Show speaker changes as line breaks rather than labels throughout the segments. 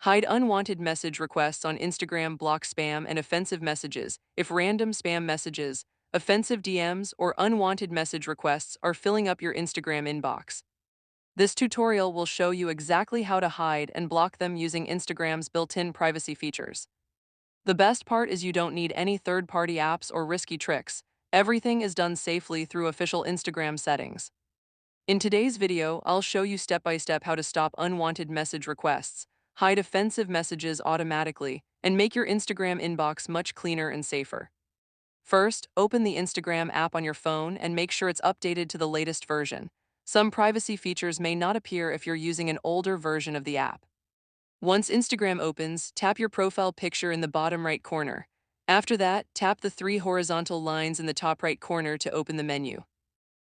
Hide unwanted message requests on Instagram, block spam and offensive messages. If random spam messages, offensive DMs, or unwanted message requests are filling up your Instagram inbox. This tutorial will show you exactly how to hide and block them using Instagram's built-in privacy features. The best part is you don't need any third-party apps or risky tricks. Everything is done safely through official Instagram settings. In today's video, I'll show you step-by-step how to stop unwanted message requests, hide offensive messages automatically, and make your Instagram inbox much cleaner and safer. First, open the Instagram app on your phone and make sure it's updated to the latest version. Some privacy features may not appear if you're using an older version of the app. Once Instagram opens, tap your profile picture in the bottom right corner. After that, tap the three horizontal lines in the top right corner to open the menu.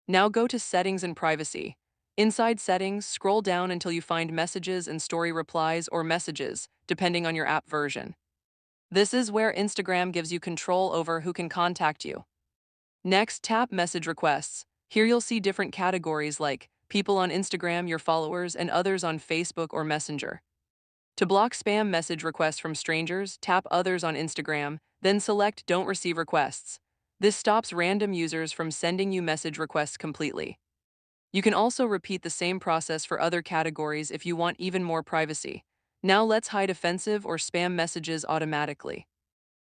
Now go to Settings and Privacy. Inside Settings, scroll down until you find Messages and Story Replies or Messages, depending on your app version. This is where Instagram gives you control over who can contact you. Next, tap Message Requests. Here you'll see different categories like people on Instagram, your followers, and others on Facebook or Messenger. To block spam message requests from strangers, tap Others on Instagram, then select Don't Receive Requests. This stops random users from sending you message requests completely. You can also repeat the same process for other categories if you want even more privacy. Now let's hide offensive or spam messages automatically.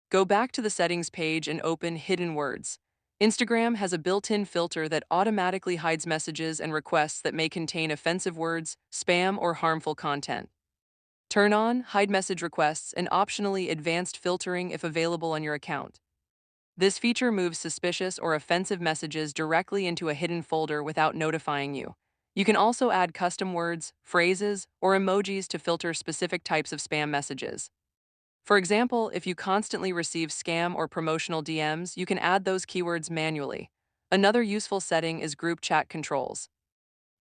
Go back to the settings page and open Hidden Words. Instagram has a built-in filter that automatically hides messages and requests that may contain offensive words, spam, or harmful content. Turn on Hide Message Requests and optionally Advanced Filtering if available on your account. This feature moves suspicious or offensive messages directly into a hidden folder without notifying you. You can also add custom words, phrases, or emojis to filter specific types of spam messages. For example, if you constantly receive scam or promotional DMs, you can add those keywords manually. Another useful setting is group chat controls.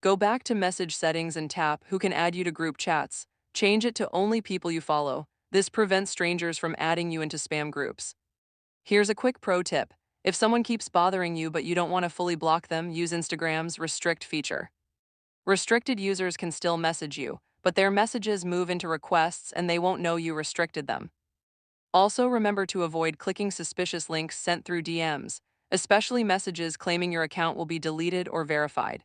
Go back to Message Settings and tap Who can add you to group chats. Change it to only people you follow. This prevents strangers from adding you into spam groups. Here's a quick pro tip. If someone keeps bothering you but you don't want to fully block them, use Instagram's Restrict feature. Restricted users can still message you, but their messages move into requests and they won't know you restricted them. Also, remember to avoid clicking suspicious links sent through DMs, especially messages claiming your account will be deleted or verified.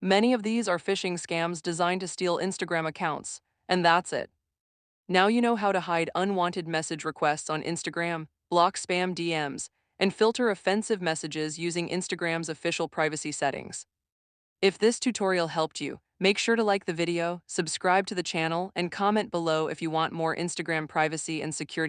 Many of these are phishing scams designed to steal Instagram accounts, and that's it. Now you know how to hide unwanted message requests on Instagram, block spam DMs, and filter offensive messages using Instagram's official privacy settings. If this tutorial helped you, make sure to like the video, subscribe to the channel, and comment below if you want more Instagram privacy and security